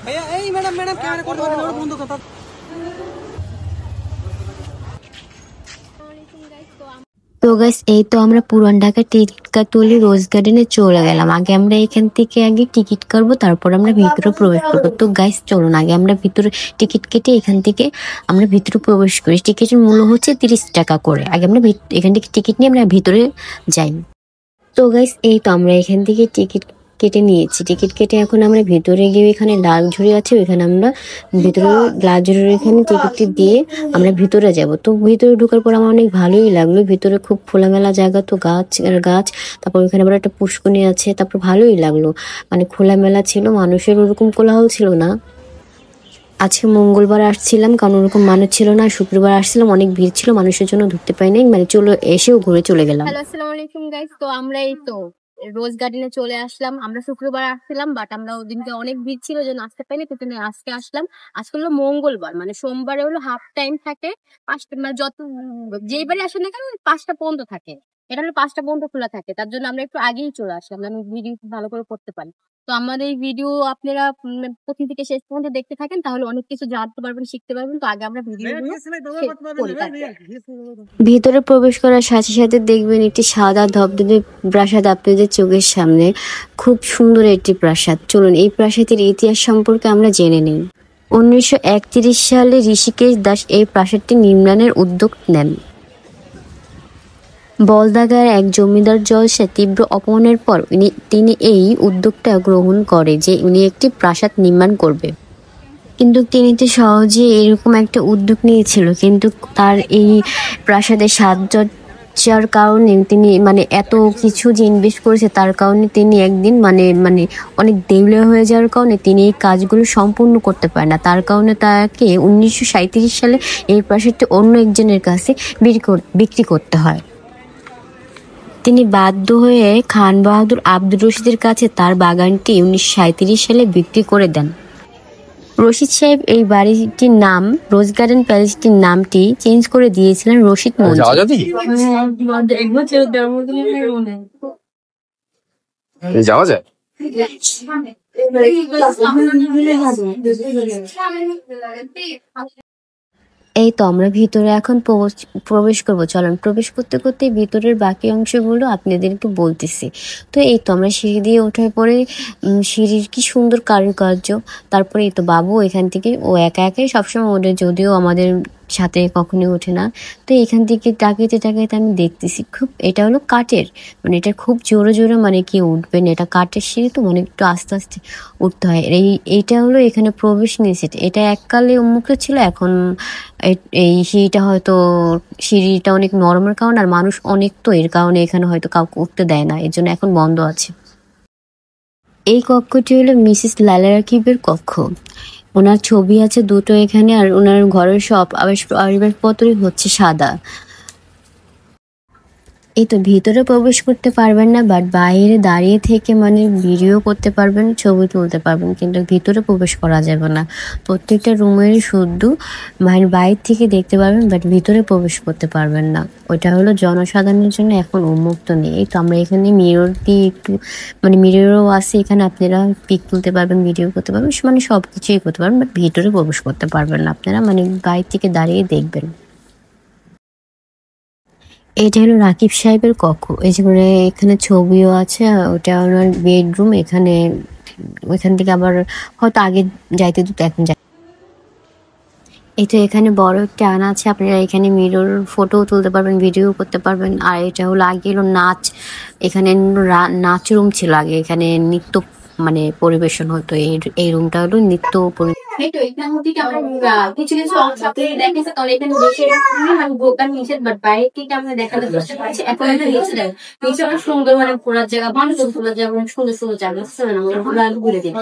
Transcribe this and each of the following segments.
তো গাইস এই তো আমরা পুরান ঢাকা টিকিট তুলে রোজ গার্ডেনে চলে গেলাম। আগে আমরা এখান থেকে আগে টিকিট কাটবো, তারপর আমরা ভিতরে প্রবেশ করবো। তো গাইস চলুন আগে আমরা ভিতরে টিকিট কেটে এখান থেকে আমরা ভিতরে প্রবেশ করি। টিকিটের মূল্য হচ্ছে 30 টাকা করে। আগে আমরা এখান থেকে টিকিট নিয়ে আমরা ভিতরে যাই। তো গাইস এই তো আমরা এখান থেকে টিকিট কেটে নিয়েছি। টিকিট কেটে এখন আমরা ভিতরে গিয়ে এখানে লালঝুড়ি আছে, ওইখানে আমরা ভিতরে লালঝুড়ির এখানে টিকিটটি দিয়ে আমরা ভিতরে যাব। তো ভিতরে ঢোকার পর আমার অনেক ভালোই লাগলো। ভিতরে খুব খোলামেলা জায়গা, তো গাছ গাছ, তারপর ওইখানে আবার একটা পুষ্করণী আছে, তারপর ভালোই লাগলো। মানে খোলামেলা ছিল, মানুষের ওরকম কোলাহল ছিল না। আজকে মঙ্গলবার আসছিলাম, কারণ ওরকম মানুষ ছিল না। শুক্রবার আসছিলাম, অনেক ভিড় ছিল, মানুষের জন্য ঢুকতে পাইনি। মানে এসেও ঘুরে চলে গেলাম। হ্যালো, আসসালামু আলাইকুম গাইস। তো আমরা এই তো রোজ গার্ডেনে চলে আসলাম। আমরা শুক্রবার আসছিলাম, বাট আমরা ওদিনকে অনেক ভিড় ছিল, জন্য আসতে পাইনি। তো আজকে আসলাম। আজকে হলো মঙ্গলবার, মানে সোমবারে হলো হাফ টাইম থাকে। 5টা মানে যেইবারে আসে না কেন 5টা পর্যন্ত থাকে। এটা হলো 5টা পর্যন্ত খোলা থাকে, তার জন্য আমরা একটু আগেই চলে আসলাম, যেন ভিডিও ভালো করে করতে পারি। তো আমাদের এই ভিডিও আপনারা প্রথম থেকে শেষ পর্যন্ত দেখতে থাকেন, তাহলে অনেক কিছু জানতে পারবেন, শিখতে পারবেন। তো আগে আমরা ভিতরে প্রবেশ করার সাথে সাথে দেখবেন একটি সাদা ধবধবে প্রাসাদ আপনাদের চোখের সামনে। খুব সুন্দর একটি প্রাসাদ। চলুন এই প্রাসাদের ইতিহাস সম্পর্কে আমরা জেনে নিই। 1931 সালে ঋষিকেশ দাস এই প্রাসাদটি নির্মাণের উদ্যোগ নেন। বলদাগার এক জমিদার জলসায় তীব্র অপমানের পর তিনি এই উদ্যোগটা গ্রহণ করে যে উনি একটি প্রাসাদ নির্মাণ করবে। কিন্তু তিনি তো সহজে এরকম একটা উদ্যোগ নিয়েছিল, কিন্তু তার এই প্রাসাদের সাজসজ্জার কারণে তিনি মানে এত কিছু যে ইনভেস্ট করেছে, তার কারণে তিনি একদিন মানে অনেক দেউলিয়া হয়ে যাওয়ার কারণে তিনি এই কাজগুলো সম্পূর্ণ করতে পারে না। তার কারণে তাকে 1937 সালে এই প্রাসাদটি অন্য একজনের কাছে বিক্রি করতে হয়। তিনি বাধ্য হয়ে খান বাহাদুর আব্দুর রশিদের কাছে তার বাগানটি 1937 সালে বিক্রি করে দেন। রশিদ সাহেব এই বাড়িটির নাম রোজ গার্ডেন প্যালেসটির নামটি চেঞ্জ করে দিয়েছিলেন রশিদ মঞ্জিল। যাওয়া যায়। এই তো আমরা ভিতরে এখন প্রবেশ করবো। চলুন প্রবেশ করতে করতে ভিতরের বাকি অংশগুলো আপনাদেরকে বলতেছি। তো এই তো আমরা সিঁড়ি দিয়ে ওঠার পরে সিঁড়ির কি সুন্দর কারুকার্য। তারপরে এই তো বাবু এখান থেকে ও একা একাই সবসময় ওঠে, যদিও আমাদের সাথে কখনোই ওঠে না। তো এখান থেকে তাকাইতে তাকাইতে আমি দেখতেছি খুব, এটা হলো কাঠের, মানে এটা খুব জোরে জোরে মানে কি উঠবেন, এটা কাঠের সিঁড়ি তো মানে একটু আস্তে আস্তে উঠতে হয়। এইটা হলো এখানে প্রবেশ নিষেধ। এটা এককালে উন্মুক্ত ছিল, এখন এই সিঁড়িটা অনেক নরমের কারণে আর মানুষ অনেক, তো এর কারণে এখানে হয়তো কাউকে উঠতে দেয় না, এর জন্য এখন বন্ধ আছে। এই কক্ষটি হলো মিসেস লায়লা রাকিবের কক্ষ। ওনার ছবি আছে দুটো এখানে, আর ওনার ঘরের সব আসবাবপত্রই হচ্ছে সাদা। এই তো ভিতরে প্রবেশ করতে পারবেন না, বাট বাইরে দাঁড়িয়ে থেকে মানে ভিডিও করতে পারবেন, ছবি তুলতে পারবেন, কিন্তু ভিতরে প্রবেশ করা যাবে না। প্রত্যেকটা রুমেরই শুদ্ধ মানে বাইরে থেকে দেখতে পারবেন, বাট ভিতরে প্রবেশ করতে পারবেন না। ওইটা হলো জনসাধারণের জন্য এখন উন্মুক্ত নেই। এই তো আমরা এখানে মিরর দিয়ে একটু মানে মিররও আছে, এখানে আপনারা পিক তুলতে পারবেন, ভিডিও করতে পারবেন, মানে সব কিছুই করতে পারবেন, বাট ভিতরে প্রবেশ করতে পারবেন না আপনারা, মানে বাইরে থেকে দাঁড়িয়ে দেখবেন। এটা হলো রাকিব সাহেবের কক্ষ। এই যে মানে এখানে ছবিও আছে, ওটা ওনার বেডরুম। ওইখান থেকে আবার হয়তো আগে যাইতে দিত, এখন যাই। এই তো এখানে বড় একটা আয়না আছে, আপনারা এখানে মিরর ফটো তুলতে পারবেন, ভিডিও করতে পারবেন। আর এটা হলো আগে হলো নাচ, এখানে নাচ রুম ছিল আগে, এখানে নৃত্য মানে পরিবেশন হতো। এই রুমটা হলো নৃত্য কিছু কিছু অংশ দেখেছে, কারণ এখানে দোকান নিষেধ, বাট বাইরে থেকে আমরা দেখাতে বুঝতে পারছি। এখন এটা নিচে অনেক সুন্দর মানে ঘোরার জায়গা, মানুষ ঘোরার জায়গা, অনেক সুন্দর সুন্দর জায়গা আছে, ঘুরে দিন।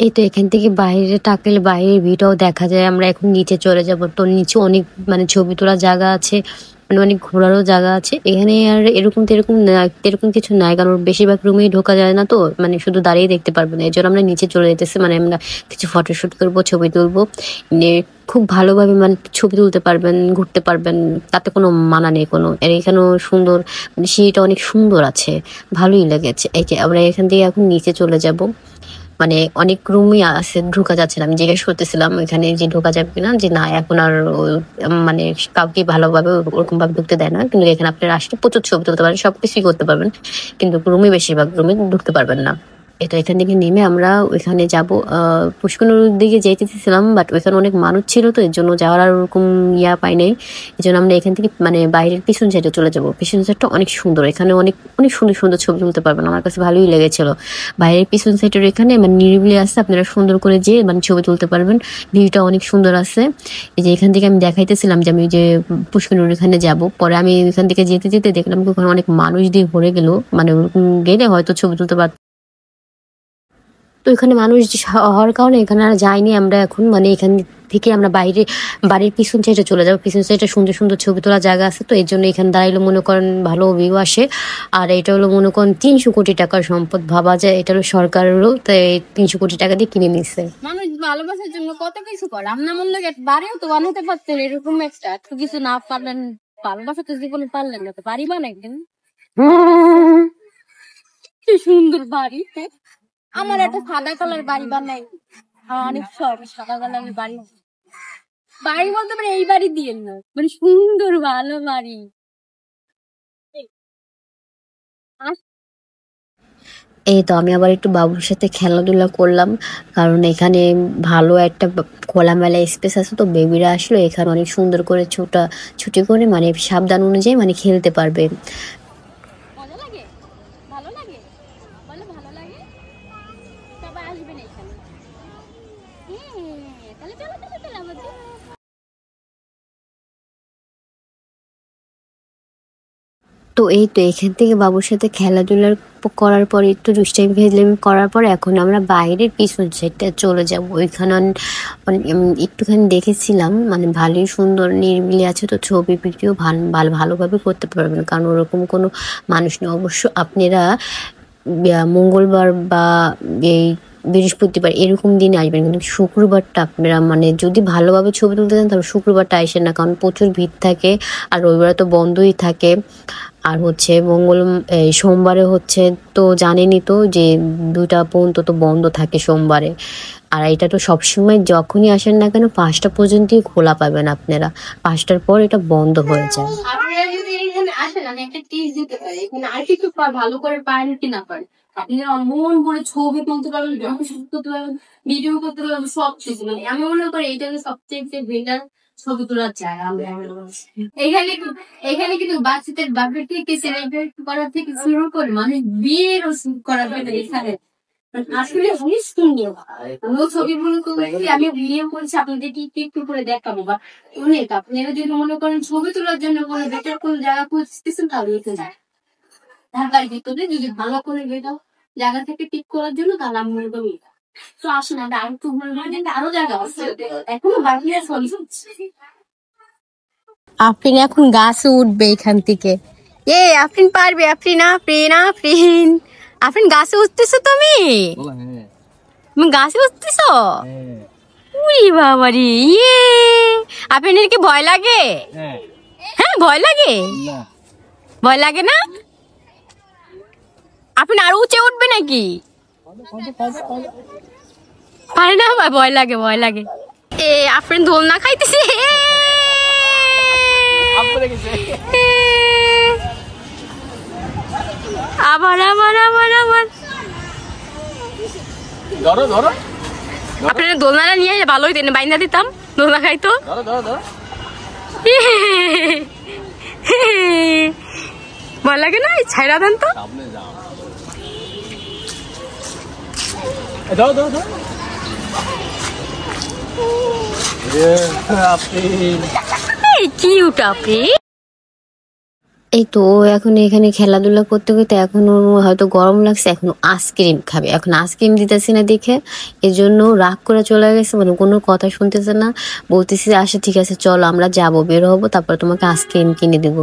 এই তো এখান থেকে বাইরে তাকালে বাইরের ভিউটাও দেখা যায়। আমরা এখন নিচে চলে যাব। তো নিচে অনেক মানে ছবি তোলার জায়গা আছে, মানে অনেক ঘোরারও জায়গা আছে। এখানে আর এরকম কিছু নাই, কারণ বেশিরভাগ রুমেই ঢোকা যায় না, তো মানে শুধু দাঁড়িয়ে দেখতে পারবো না। এই জন্য আমরা নিচে চলে যেতেছি, মানে আমরা কিছু ফটোশুট করবো, ছবি তুলবো। খুব ভালোভাবে মানে ছবি তুলতে পারবেন, ঘুরতে পারবেন, তাতে কোনো মানা নেই কোনো। আর এখানেও সুন্দর, মানে সিঁড়িটা অনেক সুন্দর আছে, ভালোই লেগেছে। এই যে আমরা এখান থেকে এখন নিচে চলে যাব। মানে অনেক রুমই আছে, ঢোকা যাচ্ছে না। আমি জিজ্ঞেস করতেছিলাম এখানে যে ঢোকা যাবে কিনা, যে না এখন আর মানে কাউকে ভালোভাবে ওরকম ভাবে ঢুকতে দেয় না। কিন্তু এখানে আপনারা আসলে প্রচুর ছবি তুলতে পারেন, সবকিছুই করতে পারবেন, কিন্তু রুমে বেশিরভাগ রুমে ঢুকতে পারবেন না। এটা এখান থেকে নেমে আমরা ওইখানে যাব। পুষ্করণীর দিকে যেতেছিলাম, বাট ওইখানে অনেক মানুষ ছিল, তো এর জন্য যাওয়ার আর ওরকম পাই নাই। এই জন্য আমরা এখান থেকে মানে বাইরের পিছন সাইডে চলে যাব। পিছন সাইডটা অনেক সুন্দর, এখানে অনেক অনেক সুন্দর সুন্দর ছবি তুলতে পারবেন। আমার কাছে ভালোই লেগেছিল। বাইরের পিছন সাইডের এখানে মানে নিরিবিলি আছে, আপনারা সুন্দর করে যেয়ে মানে ছবি তুলতে পারবেন। ভিউটা অনেক সুন্দর আছে। এই যে এখান থেকে আমি দেখাইতেছিলাম যে আমি যে পুষ্করণীর এখানে যাব। পরে আমি এখান থেকে যেতে যেতে দেখলাম ওখানে অনেক মানুষ দিয়ে ভরে গেল, মানে ওরকম গেলে হয়তো ছবি তুলতে পারত। তো এখানে মানুষ হওয়ার কারণে এখানে আর যাইনি আমরা এখন। মানে এখান থেকে আমরা বাড়ির পিছন সাইডে চলে যাবো। পিছন সাইডে সুন্দর সুন্দর ছবি তোলার জায়গা আছে, তো এর জন্য এখানে দাঁড়াইলে মনে করেন ভালো ভিউ আসে। আর এটা হলো মনে করেন 300 কোটি টাকার সম্পদ, ভাবা যায়। এটা হলো সরকারেরও, তাই 300 কোটি টাকা দিয়ে কিনে নিচ্ছে। মানুষ ভালোবাসার জন্য কত কিছু করে। আপনার মন লাগে বাড়িও তো বানাতে পারতেন, এরকম একটা এত কিছু না পারলেন, ভালোবাসা তো জীবনে পারলেন না, তো বাড়ি বানাইতেন। কি সুন্দর বাড়ি। আমার একটা সাদা কালার বাড়ি বানাই, আমার অনেক শখ সাদা কালারের বাড়ি। বাড়ি বলতে মানে এই বাড়ি দিয়ে না, মানে সুন্দর ভালো বাড়ি। এই তো আমি আবার একটু বাবুর সাথে খেলাধুলা করলাম, কারণ এখানে ভালো একটা খোলামেলা স্পেস আছে। তো বেবিরা আসলো এখানে অনেক সুন্দর করে ছুটি করে মানে সাবধান অনুযায়ী মানে খেলতে পারবে। ভালো লাগে, ভালো লাগে, বলে ভালো লাগে। সবাই আসবেন এখানে। তাহলে চলো চলো চলো আমাদের। তো এই তো এখান থেকে বাবুর সাথে খেলাধুলার করার পরে একটু দুষ্টাইম ফেজলামি করার পরে এখন আমরা বাইরের পিছন সাইডটা চলে যাব। ওইখানে একটুখানি দেখেছিলাম, মানে ভালোই সুন্দর নিরিবিলি আছে, তো ছবি ভিডিও ভালোভাবে করতে পারবেন, কারণ ওরকম কোনো মানুষ নেই। অবশ্য আপনারা মঙ্গলবার বা এই বৃহস্পতিবার এরকম দিনে আসবেন, কিন্তু শুক্রবারটা আপনারা মানে যদি ভালোভাবে ছবি তুলতে চান তাহলে শুক্রবারটা আসেন না, কারণ প্রচুর ভিড় থাকে। আর রবিবার তো বন্ধই থাকে। আর হচ্ছে সোমবারে হচ্ছে তো জানেনই তো যে 2টা পর্যন্ত তো বন্ধ থাকে সোমবারে। আর এটা তো সবসময় যখনই আসেন না কেন 5টা পর্যন্তই খোলা পাবেন আপনারা, 5টার পর এটা বন্ধ হয়ে যায়। আপনারা যদি এখানে আসেন, আমি একটা টিপস দিতে পারি, এখানে আর কিছু ভালো করে পারেন কি না পারেন, আপনারা মন করে ছবি তুলতে পারবেন, করতে পারবেন, ভিডিও করতে পারবেন, সব কিছু। মানে আমি মনে করি এটা সবচেয়ে বেটার ছবি তোলার জায়গা। এখানে এখানে কিন্তু বাচ্চাদের বার্থডে থেকে সেলিব্রেট করার থেকে শুরু করে মানে বিয়ের করা যাবে এখানে। আসলে অনেক সুন্দর ছবিগুলো তুলছি, আমি ভিডিও করছি আপনাদেরকে একটু করে দেখাবো। বা অনেক আপনারা যদি মনে করেন ছবি তোলার জন্য কোনো বেটার কোনো জায়গা খুঁজতেছেন তাহলে এখানে যায়। ঢাকার ভিতরে যদি ভালো করে বেটার জায়গা থেকে টিক করার জন্য, তাহলে আমি মনে করি তো আসুন আমরা আরো একটু আরো জায়গা আছে এখনো বাকি আছে। আফরিন এখন গাছে উঠবে এখান থেকে। আফরিন পারবে, আফরিন আফরিন আফরিন আফরিন গাছে উঠতেছো তুমি? তুমি গাছে উঠতেছো? উই বাবারি, আফরিনের কি ভয় লাগে? হ্যাঁ ভয় লাগে, ভয় লাগে না? আফরিন আরো উঁচে উঠবে নাকি? পারে না, ভয় লাগে ভয় লাগে। আফরিন দোলনা খাইতেছে। আবার আবার আবার আবার ধরো ধরো, আপনার দোলনাটা নিয়ে ভালোই দেন, বাইন্দা দিতাম দোলনা খাইতো। ভয় লাগে না? ছাইরা দেন তো। কিউট আপনি। এই তো ও এখন এখানে খেলাধুলা করতে করতে এখন ওর হয়তো গরম লাগছে, এখন আইসক্রিম খাবে। এখন আইসক্রিম দিতেছি না দেখে এই জন্য রাগ করে চলে গেছে, মানে কোনো কথা শুনতেছে না। বলতেছি আচ্ছা ঠিক আছে চলো আমরা যাবো, বের হবো, তারপর তোমাকে আইসক্রিম কিনে দেবো।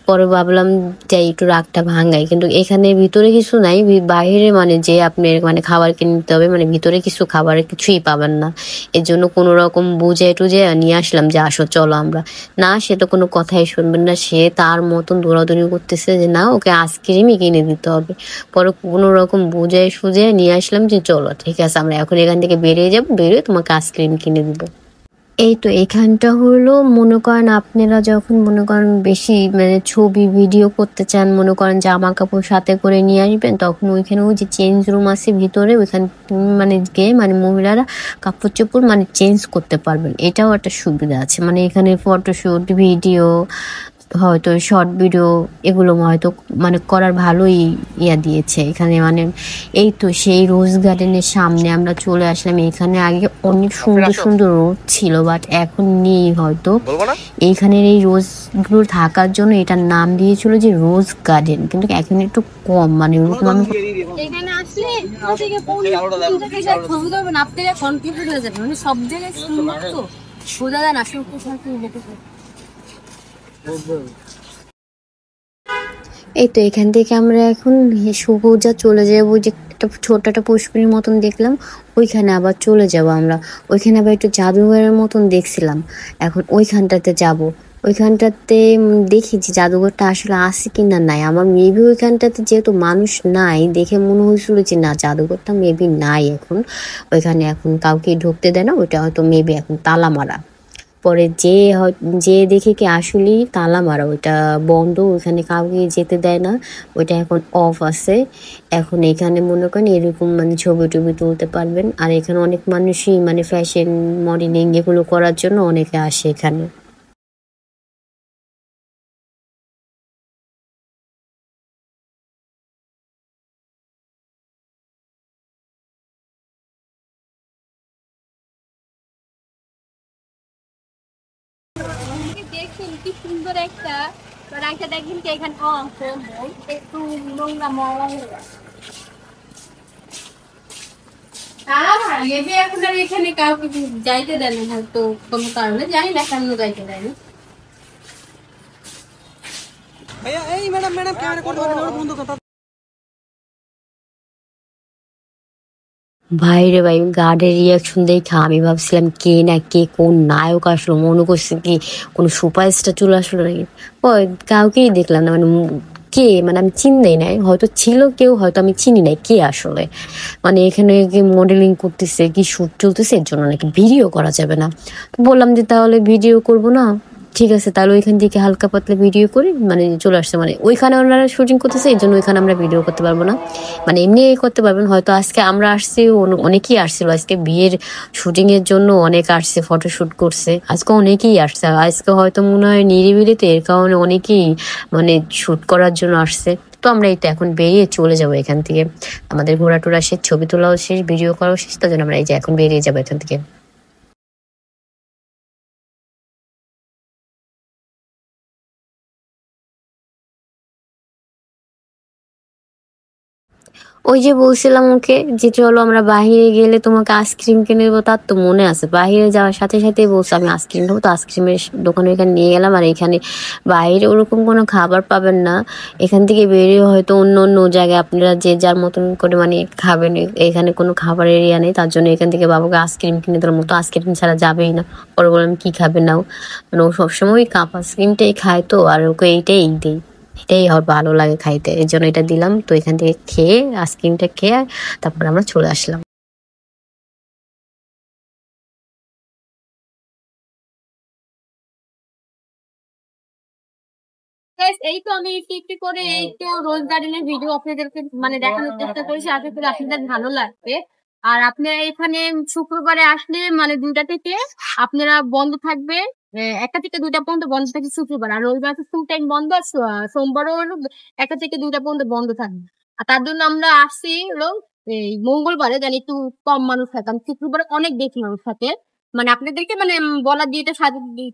পরে ভাবলাম যাই একটু রাগটা ভাঙাই, কিন্তু এখানে ভিতরে কিছু নাই, বাইরে মানে যে আপনি মানে খাবার কিনে নিতে হবে, মানে ভিতরে কিছু খাবার কিছুই পাবেন না। এর জন্য কোনো রকম বুঝে টুঝে নিয়ে আসলাম যে আসো চলো আমরা। না সে তো কোনো কথাই শুনবেন না, সে তার মতন দৌড়াদৌড়ি করতেছে যে না ওকে আইসক্রিমই কিনে দিতে হবে। পরে কোনো রকম বুঝে সুঝে নিয়ে আসলাম যে চলো ঠিক আছে আমরা এখন এখান থেকে বেরিয়ে যাবো, বেরিয়ে তোমাকে আইসক্রিম কিনে দিবো। এই তো এখানটা হলো মনে করেন আপনারা যখন মনে করেন বেশি মানে ছবি ভিডিও করতে চান, মনে করেন জামা কাপড় সাথে করে নিয়ে আসবেন, তখন ওইখানে ওই যে চেঞ্জ রুম আছে ভিতরে, ওইখান মানে গিয়ে মানে মহিলারা কাপড় চোপড় মানে চেঞ্জ করতে পারবেন। এটাও একটা সুবিধা আছে, মানে এখানে ফটোশুট ভিডিও হয়তো শর্ট ভিডিও এগুলো হয়তো মানে করার ভালোই দিয়েছে এখানে। মানে এই তো সেই রোজ গার্ডেনের সামনে আমরা চলে আসলাম। এখানে আগে অনেক সুন্দর সুন্দর রোজ ছিল, বাট এখন নেই হয়তো। এইখানের এই রোজগুলো থাকার জন্য এটার নাম দিয়েছিল যে রোজ গার্ডেন, কিন্তু এখন একটু কম মানে ওরকম আমি এখানে আসলে ছবি করবেন আপনারা কনফিউজ হয়ে যাবেন, মানে সব জায়গায় সুন্দর তো বোঝা যায় না আসলে কোথায় কি লেগেছে। এই তো এখান থেকে আমরা এখন সুবুজা চলে যাবো, যে একটা ছোট একটা পুষ্করির মতন দেখলাম, ওইখানে আবার চলে যাব আমরা। ওইখানে আবার একটু জাদুঘরের মতন দেখছিলাম, এখন ওইখানটাতে যাব। ওইখানটাতে দেখি যে জাদুঘরটা আসলে আছে কিনা নাই। আমার মেবি ওইখানটাতে যেহেতু মানুষ নাই দেখে মনে হয়েছিল যে না জাদুঘরটা মেবি নাই এখন ওইখানে, এখন কাউকে ঢুকতে দেয় না, ওইটা হয়তো মেবি এখন তালা মারা। পরে যে দেখে কি আসলেই তালা মারা, ওইটা বন্ধ, ওইখানে কাউকে যেতে দেয় না, ওইটা এখন অফ আছে। এখন এখানে মনে করেন এরকম মানে ছবি টবি তুলতে পারবেন। আর এখানে অনেক মানুষই মানে ফ্যাশন মডেলিং এগুলো করার জন্য অনেকে আসে এখানে। দেখছেন কি সুন্দর একটা, একটা দেখেন কি এখানে একটু নোংরা ময়লা হয়ে গেছে। এখন আর এখানে কাউকে যাইতে দেয় না হয়তো কোনো কারণে, জানি না কেন যাইতে দেয় না। ভাইরে ভাই গার্ডের রিয়াকশন দেখে আমি ভাবছিলাম কে না কে কোন নায়ক আসলো, মনে করছে কি কোনো সুপারস্টার চলে আসলো নাকি। ওই কাউকেই দেখলাম না, মানে কে মানে আমি চিন্তাই নাই, হয়তো ছিল কেউ, হয়তো আমি চিনি নাই কে আসলে। মানে এখানে কি মডেলিং করতেছে কি শুট চলতেছে, এর জন্য নাকি ভিডিও করা যাবে না। তো বললাম যে তাহলে ভিডিও করব না, ঠিক আছে তাহলে ওইখান থেকে হালকা পাতলা ভিডিও করি, মানে চলে আসছে। মানে ওইখানে ওনারা শুটিং করতেছে এই জন্য ওইখানে আমরা ভিডিও করতে পারবো না, মানে এমনি করতে পারবেন। হয়তো আজকে আমরা আসছি, অনেকেই আসছিল আজকে বিয়ের শুটিং এর জন্য, অনেক আসছে ফটোশুট করছে আজকে, অনেকেই আসছে আজকে, হয়তো মনে হয় নিরিবিলিতে এর কারণে অনেকেই মানে শুট করার জন্য আসছে। তো আমরা এই তো এখন বেরিয়ে চলে যাবো এখান থেকে, আমাদের ঘোরা টোরা শেষ, ছবি তোলাও শেষ, ভিডিও করাও শেষ, তার জন্য আমরা এই যে এখন বেরিয়ে যাবো এখান থেকে। ওই যে বলছিলাম ওকে যে চলো আমরা বাহিরে গেলে তোমাকে আইসক্রিম কিনে দেবো, তার তো মনে আছে বাহিরে যাওয়ার সাথে সাথে বলছে আমি আইসক্রিম নেবো। তো আইসক্রিমের দোকানে এখানে নিয়ে গেলাম, আর এখানে বাইরে ওরকম কোনো খাবার পাবেন না। এখান থেকে বেরিয়ে হয়তো অন্য অন্য জায়গায় আপনারা যে যার মতন করে মানে খাবেন, এখানে কোনো খাবার এরিয়া নেই, তার জন্য এখান থেকে বাবাকে আইসক্রিম কিনে দেওয়ার মতো, আইসক্রিম ছাড়া যাবেই না। পরে বললাম কি খাবে নাও, মানে ও সবসময় ওই কাপ আইসক্রিমটাই খায়, তো আর ওকে এইটাই দিই, এটাই ওর ভালো লাগে খাইতে, এর জন্য এটা দিলাম। তো এখান থেকে খেয়ে আইসক্রিমটা খেয়ে তারপর আমরা চলে আসলাম। Guys, এই তো আমি একটু একটু করে এই তো রোজ গার্ডেনের ভিডিও আপনাদেরকে মানে দেখানোর চেষ্টা করেছি, আশা করি আপনাদের ভালো লাগবে। আর আপনারা এখানে শুক্রবারে আসলে মানে 2টা থেকে আপনারা বন্ধ থাকবে, 1টা থেকে 2টা পর্যন্ত বন্ধ থাকে শুক্রবার, আর রবিবার ফুল টাইম বন্ধ, আর সোমবারও 1টা থেকে 2টা পর্যন্ত বন্ধ থাকবে। আর তার জন্য আমরা আসছি হলো এই মঙ্গলবারে, জানি একটু কম মানুষ থাকে, কারণ শুক্রবারে অনেক বেশি মানুষ থাকে। মানে আপনাদেরকে মানে বলার দিয়ে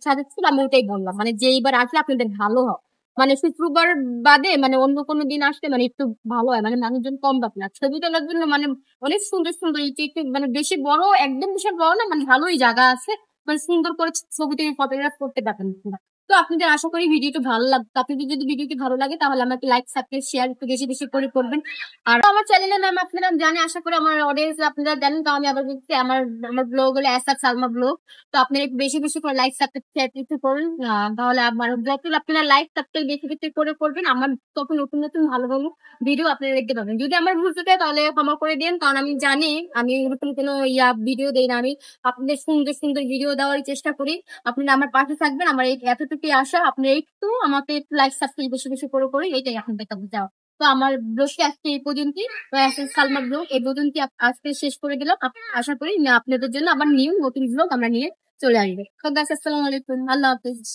সাজেস্ট ছিল, আমি ওইটাই বললাম মানে যে এইবার আসলে আপনাদের ভালো হয়। মানে শুক্রবার বাদে মানে অন্য কোনো দিন আসলে মানে একটু ভালো হয়, মানে মানুষজন কম পাবে না ছবি তোলার জন্য, মানে অনেক সুন্দর সুন্দর একটু মানে বেশি বড়, একদম বিশাল বড় না, মানে ভালোই জায়গা আছে, মানে সুন্দর করে ছবি তুমি ফটোগ্রাফ করতে পারবেন আপনারা। তো আপনাদের আশা করি ভিডিওটা ভালো লাগবে, আপনাদের যদি ভিডিওটি ভালো লাগে তাহলে আমাকে লাইক সাবস্ক্রাইব শেয়ার একটু বেশি বেশি করে করবেন। আর আমার চ্যানেলের নাম আপনারা জানে, আশা করি আমার অডিয়েন্স আপনারা জানেন, তো আমি আবার বলছি আমার আমার ব্লগ হলো এসআর সালমা ব্লগ। তো আপনারা একটু বেশি বেশি করে লাইক সাবস্ক্রাইব শেয়ার একটু করুন, তাহলে আমার যত আপনারা লাইক সাবস্ক্রাইব বেশি বেশি করে করবেন আমার তত নতুন নতুন ভালো ভালো ভিডিও আপনারা দেখতে পাবেন। যদি আমার ভুল থাকে তাহলে ক্ষমা করে দিন, কারণ আমি জানি আমি এরকম কোনো ভিডিও দেই না, আমি আপনাদের সুন্দর সুন্দর ভিডিও দেওয়ার চেষ্টা করি। আপনারা আমার পাশে থাকবেন, আমার এই এতটুকুই আশা, আপনি একটু আমাকে একটু লাইক সাবস্ক্রাইব বেশি বেশি করে করে এইটাই আপনাদের কাছে যাওয়া। তো আমার ব্লগটি আজকে এই পর্যন্তই, সালমা ব্লগ এই পর্যন্ত আজকে শেষ করে দিলাম। আশা করি আপনাদের জন্য আবার নিউ নতুন ব্লগ আমরা নিয়ে চলে আসবে। তো গাইস, আসসালামু আলাইকুম, আল্লাহ হাফেজ।